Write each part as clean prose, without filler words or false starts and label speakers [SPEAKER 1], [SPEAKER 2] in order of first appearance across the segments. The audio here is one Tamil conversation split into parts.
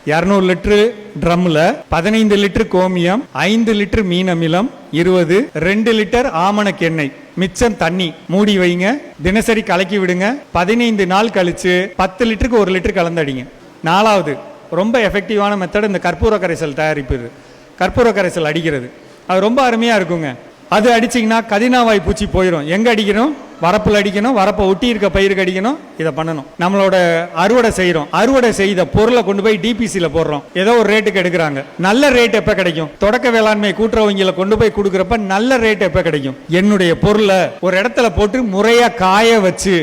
[SPEAKER 1] 200 லிட்டரு ட்ரம்ல 15 லிட்டர் கோமியம், 5 லிட்டர் மீன் அமிலம், 20 2 லிட்டர் ஆமணக்கு எண்ணெய், மிச்சம் தண்ணி மூடி வைங்க. தினசரி கலக்கி விடுங்க. 15 நாள் கழிச்சு 10 லிட்டருக்கு 1 லிட்டர் கலந்தடிங்க. 4வது ரொம்ப எஃபெக்டிவான மெத்தட் இந்த கற்பூர கரைசல் தயாரிப்பது, கற்பூர கரைசல் அடிக்கிறது. அது ரொம்ப அருமையாக இருக்குங்க. அது அடிச்சிங்கன்னா கதினாவாய் பூச்சி போயிடும். எங்கே அடிக்கணும்? வரப்பில் அடிக்கணும், வரப்பை ஒட்டி இருக்க பயிருக்கு அடிக்கணும். இதை பண்ணணும். நம்மளோட அறுவடை செய்கிறோம், அறுவடை செய்த பொருளை கொண்டு போய் டிபிசியில் போடுறோம், ஏதோ ஒரு ரேட்டுக்கு எடுக்கிறாங்க. நல்ல ரேட் எப்போ கிடைக்கும்? தொடக்க வேளாண்மை கூட்டுறவங்களை கொண்டு போய் கொடுக்குறப்ப நல்ல ரேட் எப்போ கிடைக்கும்? என்னுடைய பொருளை ஒரு இடத்துல போட்டு முறையாக காய வச்சு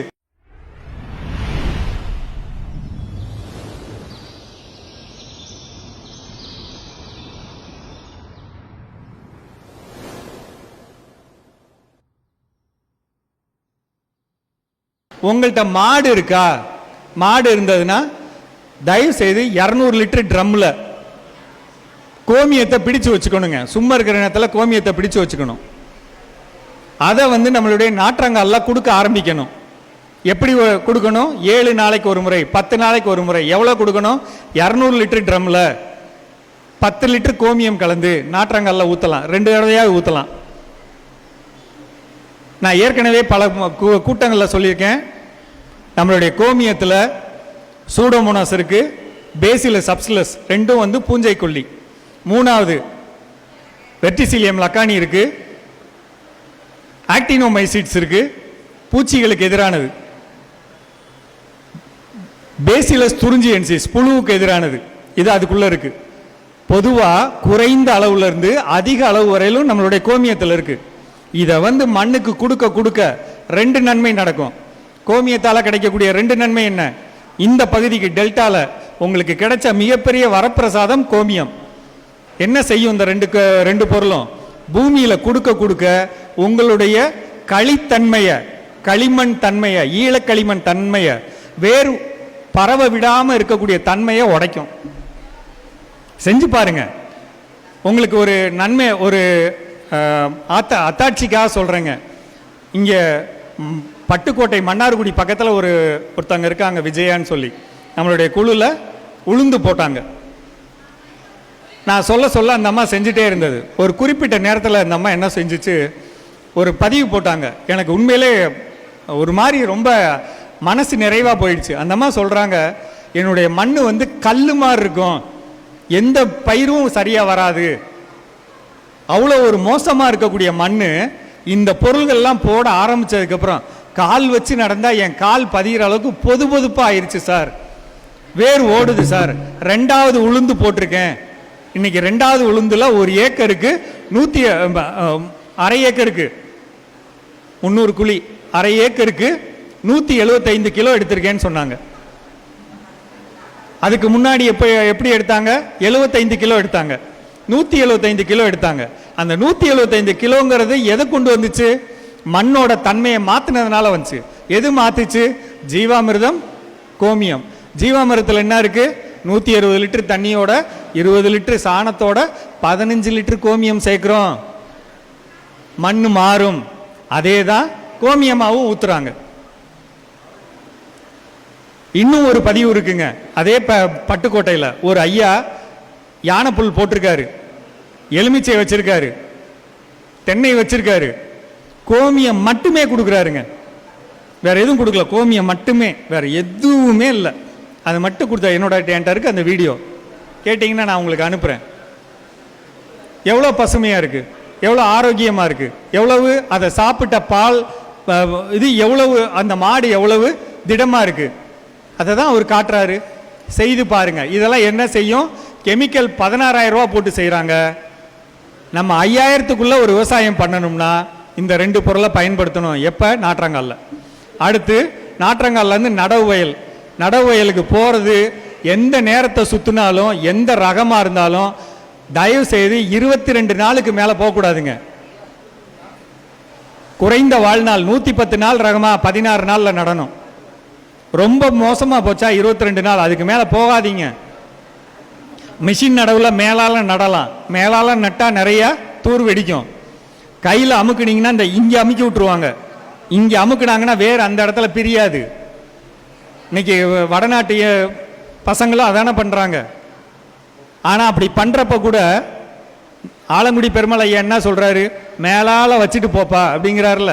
[SPEAKER 1] உங்கள்கிட்ட மாடு இருக்கா? மாடு இருந்ததுன்னா தயவு செய்து 200 லிட்டர் ட்ரம்ல கோமியத்தை பிடிச்சு வச்சுக்கணுங்க. சும்மா இருக்கிற நேரத்தில் கோமியத்தை பிடிச்சு வச்சுக்கணும். அதை நம்மளுடைய நாற்றங்கால்லாம் கொடுக்க ஆரம்பிக்கணும். எப்படி கொடுக்கணும்? 7 நாளைக்கு ஒரு முறை, 10 நாளைக்கு ஒரு முறை. எவ்வளோ கொடுக்கணும்? 200 லிட்டர் ட்ரம்ல 10 லிட்டர் கோமியம் கலந்து நாற்றங்காலில் ஊற்றலாம். 2 தடவையாக ஊற்றலாம். நான் ஏற்கனவே பல கூட்டங்களில் சொல்லியிருக்கேன். நம்மளுடைய கோமியத்தில் சூடோமோனாஸ் இருக்கு, பேசிலஸ் சப்சிலஸ் ரெண்டும் பூஞ்சை கொல்லி. 3வது வெர்டிசிலியம் லக்கானி இருக்கு, ஆக்டினோமைசிட்ஸ் இருக்கு, பூச்சிகளுக்கு எதிரானது. பேசிலஸ் துரிஞ்சியன்சிஸ் புழுவுக்கு எதிரானது. இது அதுக்குள்ள இருக்கு. பொதுவாக குறைந்த அளவுல இருந்து அதிக அளவு வரையிலும் நம்மளுடைய கோமியத்தில் இருக்கு. இதை மண்ணுக்கு கொடுக்க கொடுக்க 2 நன்மை நடக்கும். கோமியத்தால் கிடைக்கக்கூடிய 2 நன்மை என்ன? இந்த பகுதிக்கு டெல்டால உங்களுக்கு கிடைச்ச மிகப்பெரிய வரப்பிரசாதம் கோமியம். என்ன செய்யும்? இந்த ரெண்டு பொருளும் பூமியில கொடுக்க கொடுக்க உங்களுடைய களித்தன்மையை, களிமண் தன்மையை, ஈழக்களிமண் தன்மையை, வேறு பரவ விடாம இருக்கக்கூடிய தன்மையை உடைக்கும். செஞ்சு பாருங்க. உங்களுக்கு ஒரு நன்மை, ஒரு அத்தாட்சிக்காக சொல்றேங்க. இங்க பட்டுக்கோட்டை மன்னார்குடி பக்கத்தில் ஒருத்தங்க இருக்காங்க, விஜயான்னு சொல்லி. நம்மளுடைய குழுல உளுந்து போட்டாங்க. நான் சொல்ல சொல்ல அந்த அம்மா செஞ்சுட்டே இருந்தது. ஒரு குறிப்பிட்ட நேரத்தில் அந்த அம்மா என்ன செஞ்சிச்சு, ஒரு பதிவு போட்டாங்க. எனக்கு உண்மையிலே ஒரு மாதிரி ரொம்ப மனசு நிறைவாக போயிடுச்சு. அந்த அம்மா சொல்கிறாங்க, என்னுடைய மண் கல் மாதிரி இருக்கும், எந்த பயிரும் சரியாக வராது, அவ்வளோ ஒரு மோசமாக இருக்கக்கூடிய மண் இந்த பொருள்கள்லாம் போட ஆரம்பித்ததுக்கப்புறம் கால் வச்சு நடந்தால் என் கால் பதிகிற அளவுக்கு பொது பொதுப்பாக ஆயிடுச்சு சார், வேர் ஓடுது சார். 2வது உளுந்து போட்டிருக்கேன். இன்னைக்கு 2வது உளுந்துல 1 ஏக்கருக்கு 1/2 ஏக்கருக்கு 300 குழி, 1/2 ஏக்கருக்கு 175 கிலோ எடுத்திருக்கேன்னு சொன்னாங்க. அதுக்கு முன்னாடி எப்படி எடுத்தாங்க? 75 கிலோ எடுத்தாங்க, 175 கிலோ எடுத்தாங்க. அந்த 175 கிலோங்கிறது எதை கொண்டு வந்துச்சு? மண்ணோட தன்மையை மாத்தினதுனால வந்துச்சு. எது மாத்துச்சு? ஜீவாமிர்தம், கோமியம். ஜீவாமிர்தத்தில் என்ன இருக்கு? 160 லிட்டர் தண்ணியோட 20 லிட்டர் சாணத்தோட 15 லிட்டர் கோமியம் சேர்க்கிறோம், மண்ணு மாறும். அதே தான் கோமியமாவும் ஊத்துறாங்க. இன்னும் ஒரு பதிவு இருக்குங்க. அதே பட்டுக்கோட்டையில் ஒரு ஐயா யானைப்புல் போட்டிருக்காரு, எலுமிச்சை வச்சிருக்காரு, தென்னை வச்சிருக்காரு, கோமியம் மட்டுமே கொடுக்குறாருங்க. வேற எதுவும் கொடுக்கல, கோமியம் மட்டுமே, வேற எதுவுமே இல்லை. அது மட்டும் கொடுத்தா என்கிட்ட இருக்கு அந்த வீடியோ, கேட்டிங்கன்னா நான் உங்களுக்கு அனுப்புகிறேன். எவ்வளோ பசுமையாக இருக்குது, எவ்வளோ ஆரோக்கியமாக இருக்குது, எவ்வளவு அதை சாப்பிட்ட பால் இது, எவ்வளவு அந்த மாடு எவ்வளவு திடமாக இருக்குது, அதை தான் அவர் காட்டுறாரு. செய்து பாருங்க. இதெல்லாம் என்ன செய்யும்? கெமிக்கல் 16,000 ரூபா போட்டு செய்கிறாங்க. நம்ம 5000த்துக்குள்ள ஒரு விவசாயம் பண்ணணும்னா இந்த 2 பொருளை பயன்படுத்தணும். எப்போ? நாற்றங்காலில். அடுத்து நாற்றங்கால்லேருந்து நடவு வயல், நடவு வயலுக்கு போகிறது எந்த நேரத்தை சுற்றினாலும் எந்த ரகமாக இருந்தாலும் தயவு செய்து 22 நாளுக்கு மேலே போகக்கூடாதுங்க. குறைந்த வாழ்நாள் 110 நாள் ரகமாக 16 நாளில் நடணும். ரொம்ப மோசமாக போச்சா 22 நாள், அதுக்கு மேலே போகாதீங்க. மிஷின் நடவில் மேலால் நடலாம், மேலால் நட்டால் நிறையா தூர் வெடிக்கும். கையில் அமுக்குனீங்கன்னா இந்த இங்கே அமுக்கி விட்டுருவாங்க, இங்கே அமுக்குனாங்கன்னா வேறு அந்த இடத்துல பிரியாது. இன்னைக்கு வடநாட்டு பசங்களும் அதானே பண்ணுறாங்க. ஆனால் அப்படி பண்ணுறப்ப கூட ஆலங்குடி பெருமாள் ஐயா என்ன சொல்கிறாரு, மேலால் வச்சுட்டு போப்பா அப்படிங்கிறாருல,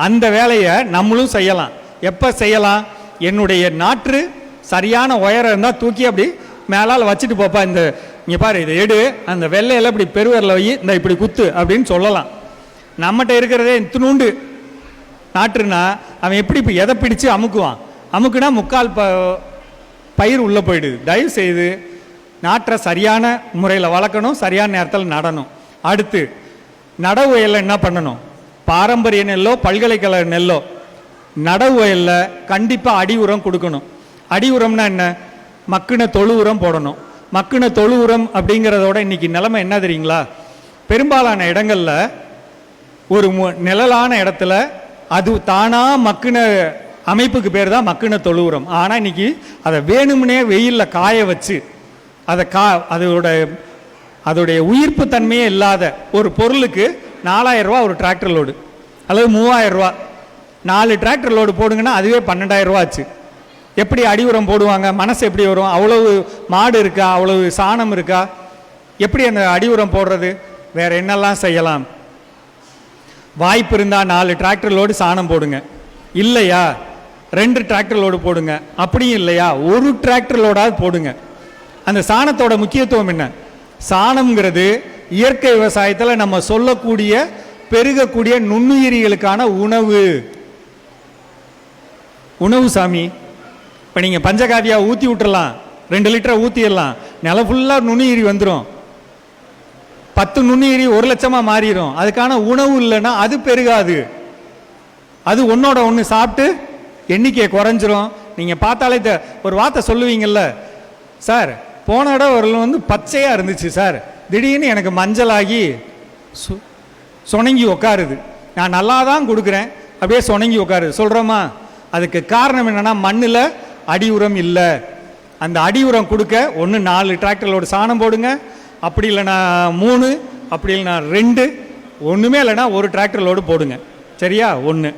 [SPEAKER 1] அந்த வேலையை நம்மளும் செய்யலாம். எப்போ செய்யலாம்? என்னுடைய நாற்று சரியான உயரம் இருந்தால் தூக்கி அப்படி மேலால் வச்சுட்டு போப்பா, இந்த இங்கே பாரு இதை எடு, அந்த வெள்ளையில் இப்படி பெருவரில் வை, இந்த இப்படி குத்து அப்படின்னு சொல்லலாம். நம்மகிட்ட இருக்கிறதே இத்தினூண்டு நாற்றுனா அவன் எப்படி இப்போ எதை பிடிச்சு அமுக்குவான்? அமுக்குனா முக்கால் பயிர் உள்ளே போயிடுது. தயவு செய்து நாற்றை சரியான முறையில் வளர்க்கணும், சரியான நேரத்தில் நடணும். அடுத்து நடவு வயலில் என்ன பண்ணணும்? பாரம்பரிய நெல்லோ பல்கலைக்கழக நெல்லோ நடவு வயலில் கண்டிப்பாக அடி உரம் கொடுக்கணும். அடி உரம்னா என்ன? மக்குன தொழு உரம் போடணும். மக்குன தொழு உரம் அப்படிங்கிறதோட இன்னைக்கு நிலைமை என்ன தெரியுங்களா? பெரும்பாலான இடங்களில் ஒரு நிழலான இடத்துல அது தானாக மக்குன அமைப்புக்கு பேர் தான் மக்குன தொழு உரம். ஆனால் இன்னைக்கு அதை வேணும்னே வெயிலில் காய வச்சு அதை அதோடைய உயிர்ப்பு தன்மையே இல்லாத ஒரு பொருளுக்கு 4000 ரூபா ஒரு டிராக்டர் லோடு அல்லது 3000 ரூபா, 4 டிராக்டர் லோடு போடுங்கன்னா அதுவே 12,000 ரூபா ஆச்சு. எப்படி அடி உரம் போடுவாங்க? மனசு எப்படி வரும்? அவ்வளவு மாடு இருக்கா? அவ்வளவு சாணம் இருக்கா? எப்படி அந்த அடி உரம் போடுறது? வேற என்னெல்லாம் செய்யலாம்? வாய்ப்பு இருந்தால் 4 டிராக்டர் லோடு சாணம் போடுங்க. இல்லையா 2 டிராக்டர் லோடு போடுங்க. அப்படியும் இல்லையா 1 டிராக்டர் லோடாவது போடுங்க. அந்த சாணத்தோட முக்கியத்துவம் என்ன? சாணம்ங்கிறது இயற்கை விவசாயத்தில் நம்ம சொல்லக்கூடிய பெருகக்கூடிய நுண்ணுயிரிகளுக்கான உணவு சாமி. இப்போ நீங்கள் பஞ்சகாவியா ஊற்றி விட்டுறலாம், 2 லிட்டரை ஊற்றிடலாம், நிலம் ஃபுல்லாக நுண்ணுயிரி வந்துடும். 10 நுண்ணுயிரி 1 லட்சமாக மாறிடும். அதுக்கான உணவு இல்லைன்னா அது பெருகாது. அது ஒன்னோட ஒன்று சாப்பிட்டு எண்ணிக்கை குறைஞ்சிரும். நீங்கள் பார்த்தாலே ஒரு வார்த்தை சொல்லுவீங்கல்ல, சார் போன இடம் ஒரு பச்சையாக இருந்துச்சு சார், திடீர்னு எனக்கு மஞ்சளாகி சொணங்கி உக்காருது, நான் நல்லா தான் கொடுக்குறேன், அப்படியே சொணங்கி உட்காருது சொல்கிறோமா? அதுக்கு காரணம் என்னென்னா மண்ணில் அடி உரம் இல்லை. அந்த அடி உரம் கொடுக்க ஒன்று 4 டிராக்டரோட சாணம் போடுங்க, அப்படி இல்லைனா 3, அப்படி இல்லைனா 2, ஒன்றுமே இல்லைனா 1 டிராக்டர் லோடு போடுங்க. சரியா? 1